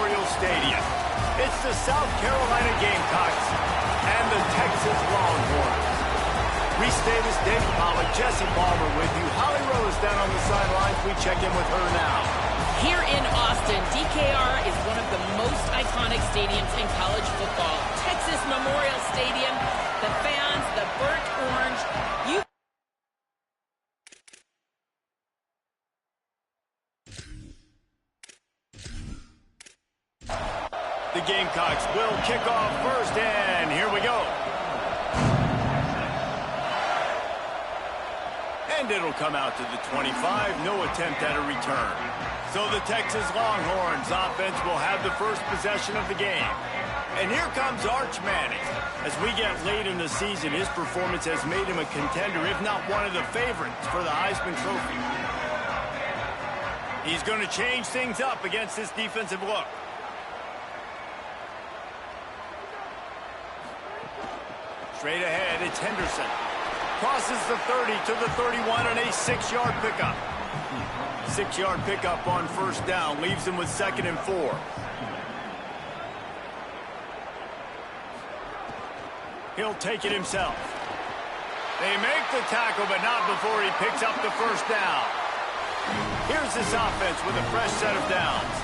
Memorial Stadium. It's the South Carolina Gamecocks and the Texas Longhorns. Reese Davis, David Pollock, Jesse Palmer with you. Holly Rose down on the sidelines. We check in with her now. Here in Austin, DKR is one of the most iconic stadiums in college football. Texas Memorial Stadium, the fans, the burnt orange. The Gamecocks will kick off first, and here we go. And it'll come out to the 25. No attempt at a return. So the Texas Longhorns offense will have the first possession of the game. And here comes Arch Manning. As we get late in the season, his performance has made him a contender, if not one of the favorites for the Heisman Trophy. He's going to change things up against this defensive look. Straight ahead, it's Henderson. Crosses the 30 to the 31 on a 6-yard pickup. 6-yard pickup on first down. Leaves him with 2nd and 4. He'll take it himself. They make the tackle, but not before he picks up the first down. Here's this offense with a fresh set of downs.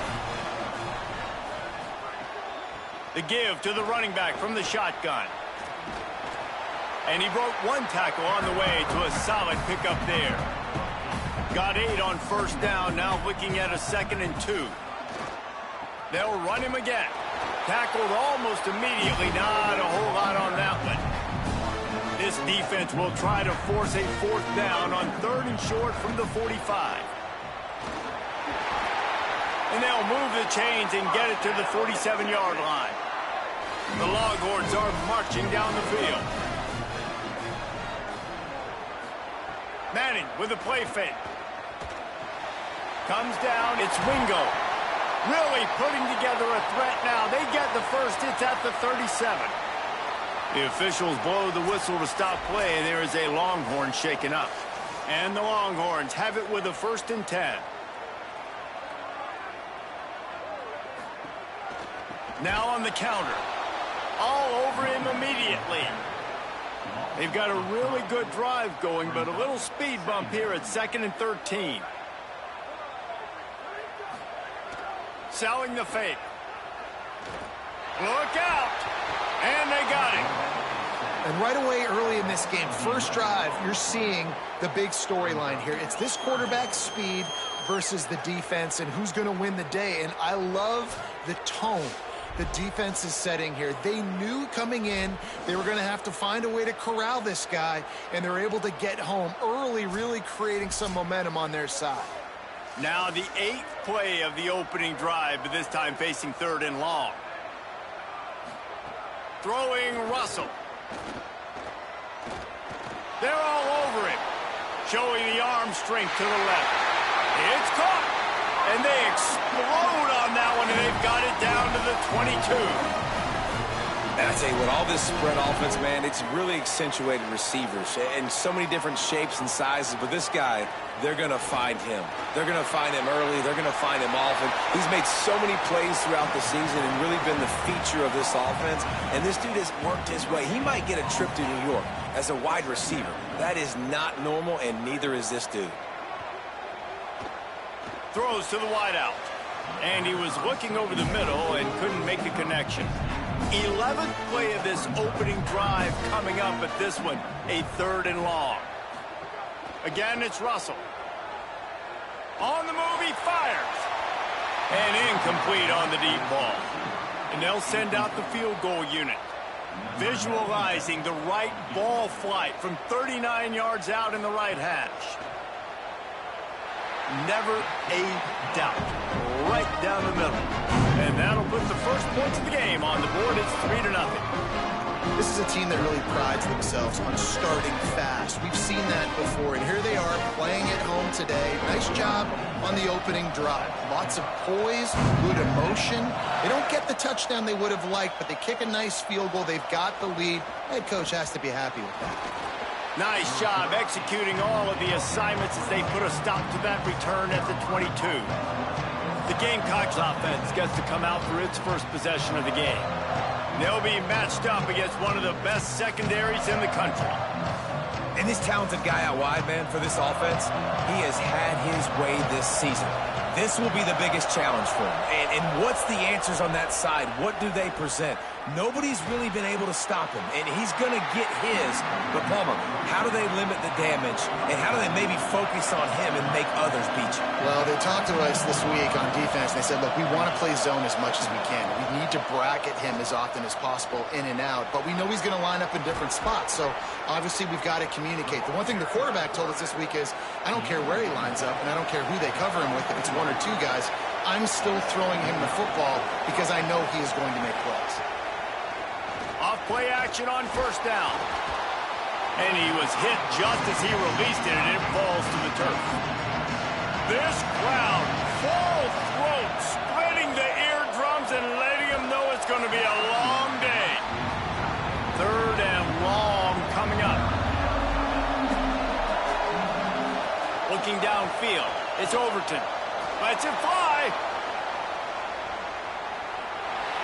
The give to the running back from the shotgun. And he broke one tackle on the way to a solid pickup there. Got 8 on first down, now looking at a 2nd and 2. They'll run him again. Tackled almost immediately, not a whole lot on that one. This defense will try to force a 4th down on 3rd and short from the 45. And they'll move the chains and get it to the 47-yard line. The Longhorns are marching down the field. Manning with a play fake. Comes down, it's Wingo. Really putting together a threat now. They get the first, it's at the 37. The officials blow the whistle to stop play. There is a Longhorn shaken up. And the Longhorns have it with a 1st and 10. Now on the counter. All over him immediately. They've got a really good drive going, but a little speed bump here at 2nd and 13. Selling the fake. Look out! And they got him. And right away early in this game, first drive, you're seeing the big storyline here. It's this quarterback's speed versus the defense and who's going to win the day. And I love the tone the defense is setting here. They knew coming in they were going to have to find a way to corral this guy, and they're able to get home early, really creating some momentum on their side. Now the 8th play of the opening drive, but this time facing 3rd and long. Throwing Russell. They're all over him, showing the arm strength to the left. It's caught. And they explode on that one, and they've got it down to the 22. And I tell you what, all this spread offense, man, it's really accentuated receivers and so many different shapes and sizes. But this guy, they're going to find him. They're going to find him early. They're going to find him often. He's made so many plays throughout the season and really been the feature of this offense. And this dude has worked his way. He might get a trip to New York as a wide receiver. That is not normal, and neither is this dude. Throws to the wideout. And he was looking over the middle and couldn't make the connection. 11th play of this opening drive coming up, at this one, a 3rd and long. Again, it's Russell. On the move, he fires. And incomplete on the deep ball. And they'll send out the field goal unit. Visualizing the right ball flight from 39 yards out in the right hash. Never a doubt. Right down the middle. And that'll put the first points of the game on the board. It's 3-0. This is a team that really prides themselves on starting fast. We've seen that before, and here they are playing at home today. Nice job on the opening drive. Lots of poise, good emotion. They don't get the touchdown they would have liked, but they kick a nice field goal. They've got the lead. Head coach has to be happy with that. Nice job executing all of the assignments as they put a stop to that return at the 22. The Gamecocks offense gets to come out for its first possession of the game. They'll be matched up against one of the best secondaries in the country. And this talented guy out wide, man, for this offense, he has had his way this season. This will be the biggest challenge for him. And what's the answers on that side? What do they present? Nobody's really been able to stop him, and he's going to get his. But, Palmer, how do they limit the damage, and how do they maybe focus on him and make others beat you? Well, they talked to us this week on defense. They said, look, we want to play zone as much as we can. We need to bracket him as often as possible in and out, but we know he's going to line up in different spots. So, obviously, we've got to communicate. The one thing the quarterback told us this week is, I don't care where he lines up, and I don't care who they cover him with, if it's one or two guys, I'm still throwing him the football because I know he is going to make plays. Off play action on first down. And he was hit just as he released it, and it falls to the turf. This crowd, full throat, splitting the eardrums and letting them know it's going to be a long day. Third and long coming up. Looking downfield, it's Overton. Lets it fly.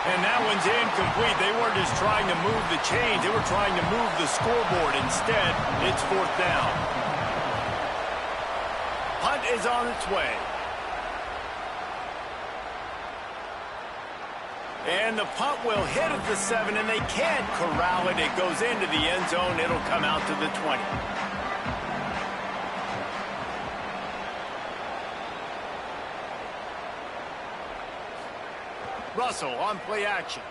And that one's incomplete. They weren't just trying to move the chains. They were trying to move the scoreboard. Instead, it's fourth down. Punt is on its way. And the punt will hit at the 7, and they can't corral it. It goes into the end zone. It'll come out to the 20. Russell on play action.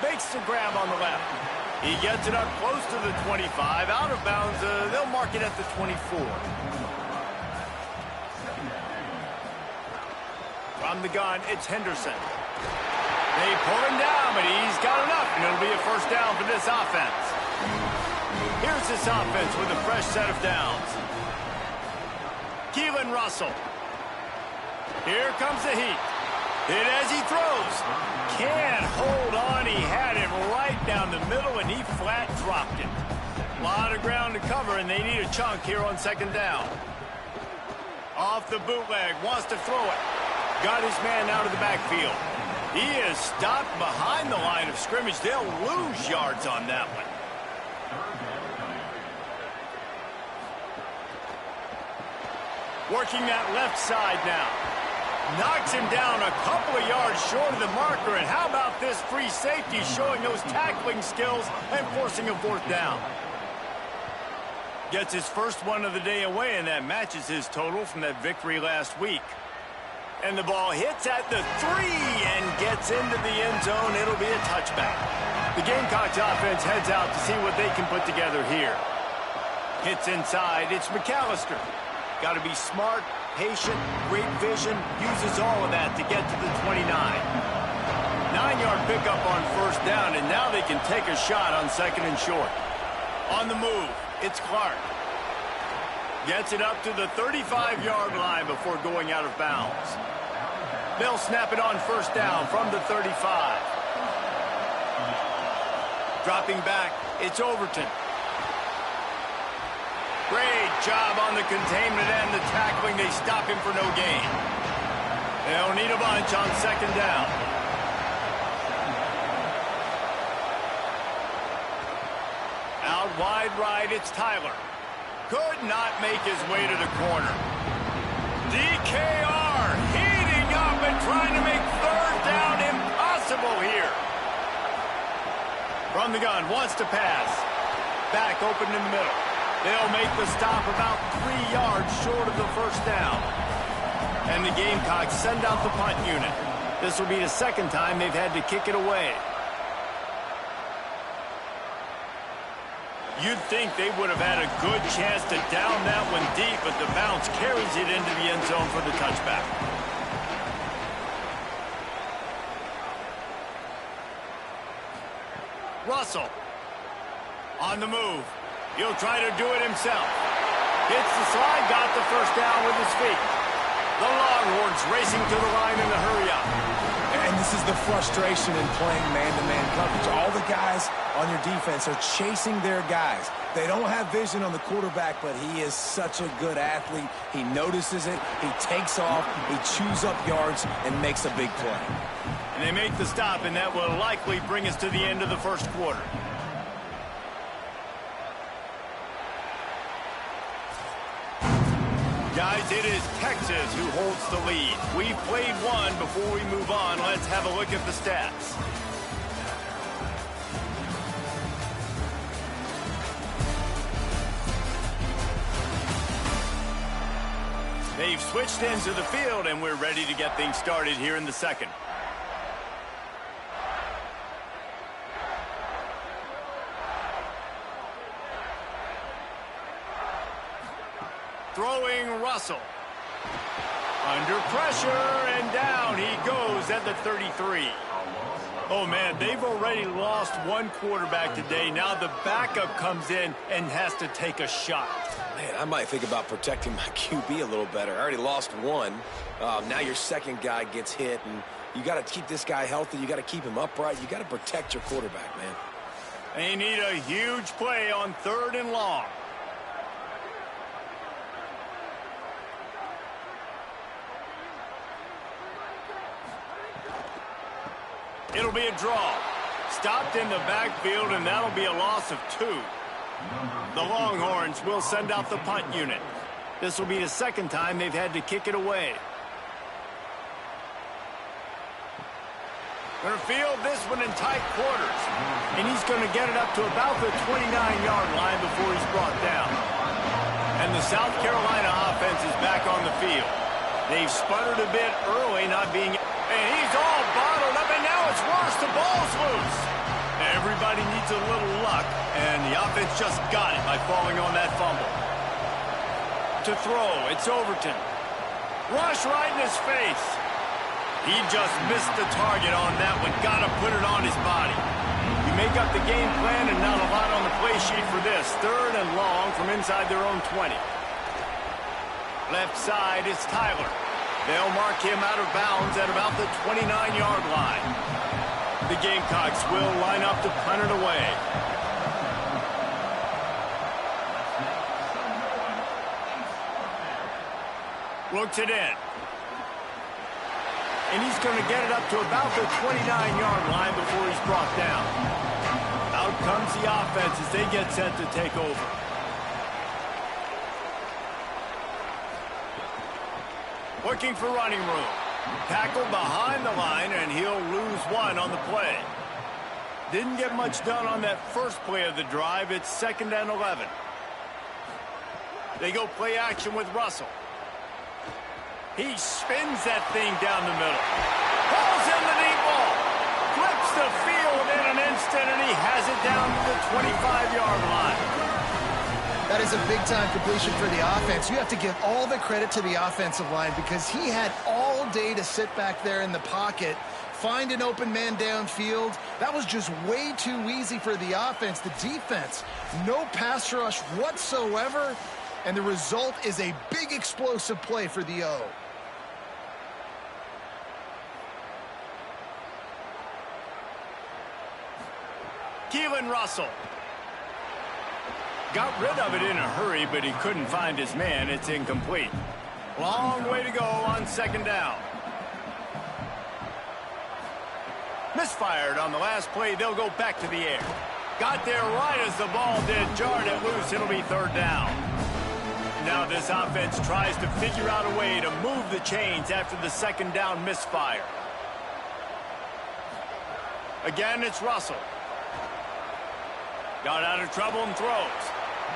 Makes the grab on the left. He gets it up close to the 25. Out of bounds, they'll mark it at the 24. From the gun, it's Henderson. They pull him down, but he's got enough, and it'll be a first down for this offense. Here's this offense with a fresh set of downs. Keelan Russell. Here comes the heat. Hit as he throws. Can't hold on. He had it right down the middle, and he flat dropped it. A lot of ground to cover, and they need a chunk here on second down. Off the bootleg. Wants to throw it. Got his man out of the backfield. He is stopped behind the line of scrimmage. They'll lose yards on that one. Working that left side now. Knocks him down a couple of yards short of the marker. And how about this free safety showing those tackling skills and forcing a fourth down? Gets his first one of the day away, and that matches his total from that victory last week. And the ball hits at the 3 and gets into the end zone. It'll be a touchback. The Gamecocks offense heads out to see what they can put together here. Hits inside. It's McAllister. Got to be smart, patient, great vision, uses all of that to get to the 29. 9-yard pickup on first down, and now they can take a shot on second and short. On the move, it's Clark. Gets it up to the 35-yard line before going out of bounds. They'll snap it on first down from the 35. Dropping back, it's Overton. Great job on the containment and the tackling. They stop him for no gain. They'll need a bunch on second down. Out wide right, it's Tyler. Could not make his way to the corner. DKR heating up and trying to make third down impossible here. From the gun, wants to pass. Back open in the middle. They'll make the stop about 3 yards short of the first down. And the Gamecocks send out the punt unit. This will be the second time they've had to kick it away. You'd think they would have had a good chance to down that one deep, but the bounce carries it into the end zone for the touchback. Russell on the move. He'll try to do it himself. Hits the slide, got the first down with his feet. The Longhorns racing to the line in the hurry up. And this is the frustration in playing man-to-man coverage. All the guys on your defense are chasing their guys. They don't have vision on the quarterback, but he is such a good athlete. He notices it, he takes off, he chews up yards, and makes a big play. And they make the stop, and that will likely bring us to the end of the first quarter. Guys, it is Texas who holds the lead. We've played one. Before we move on, let's have a look at the stats. They've switched into the field, and we're ready to get things started here in the second. Throwing Russell. Under pressure, and down he goes at the 33. Oh, man, they've already lost one quarterback today. Now the backup comes in and has to take a shot. Man, I might think about protecting my QB a little better. I already lost one. Now your second guy gets hit, and you got to keep this guy healthy. You got to keep him upright. You got to protect your quarterback, man. They need a huge play on 3rd and long. It'll be a draw. Stopped in the backfield, and that'll be a loss of 2. The Longhorns will send out the punt unit. This will be the second time they've had to kick it away. Going to field this one in tight quarters. And he's going to get it up to about the 29-yard line before he's brought down. And the South Carolina offense is back on the field. They've sputtered a bit early, not being... And he's all bottled up, and now it's worse. The ball's loose. Everybody needs a little luck, and the offense just got it by falling on that fumble. To throw, it's Overton. Rush right in his face. He just missed the target on that one. Got to put it on his body. You make up the game plan, and not a lot on the play sheet for this. 3rd and long from inside their own 20. Left side, it's Tyler. They'll mark him out of bounds at about the 29-yard line. The Gamecocks will line up to punt it away. Looks it in. And he's going to get it up to about the 29-yard line before he's brought down. Out comes the offense as they get set to take over. Looking for running room. Tackled behind the line, and he'll lose one on the play. Didn't get much done on that first play of the drive. It's 2nd and 11. They go play action with Russell. He spins that thing down the middle. Pulls in the deep ball. Flips the field in an instant, and he has it down to the 25-yard line. That is a big-time completion for the offense. You have to give all the credit to the offensive line because he had all day to sit back there in the pocket, find an open man downfield. That was just way too easy for the offense. The defense, no pass rush whatsoever, and the result is a big explosive play for the O. Keelan Russell. Got rid of it in a hurry, but he couldn't find his man. It's incomplete. Long way to go on 2nd down. Misfired on the last play. They'll go back to the air. Got there right as the ball did. Jarred it loose. It'll be 3rd down. Now this offense tries to figure out a way to move the chains after the 2nd down misfire. Again, it's Russell. Got out of trouble and throws.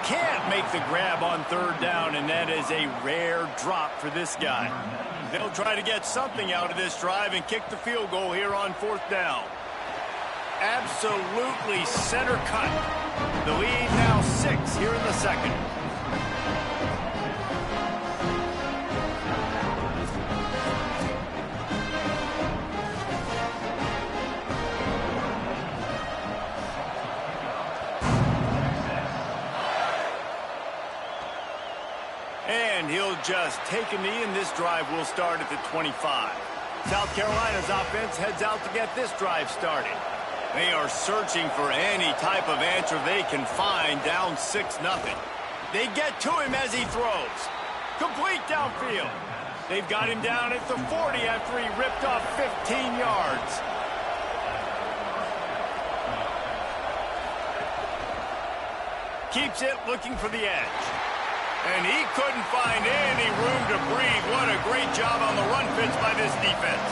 Can't make the grab on 3rd down, and that is a rare drop for this guy. They'll try to get something out of this drive and kick the field goal here on 4th down. Absolutely center cut. The lead now 6 here in the second. And he'll just take a knee, and this drive will start at the 25. South Carolina's offense heads out to get this drive started. They are searching for any type of answer they can find, down 6-0. They get to him as he throws. Complete downfield. They've got him down at the 40 after he ripped off 15 yards. Keeps it looking for the edge. And he couldn't find any room to breathe. What a great job on the run fits by this defense.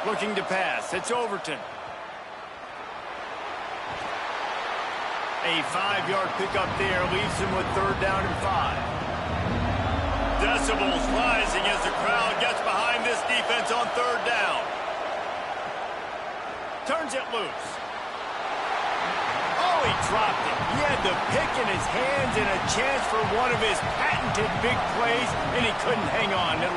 Looking to pass. It's Overton. A 5-yard pickup there leaves him with 3rd down and 5. Decibels rising as the crowd gets behind this defense on 3rd down. Turns it loose. Oh, he dropped it. He had the pick in his hands and a chance for one of his patented big plays, and he couldn't hang on.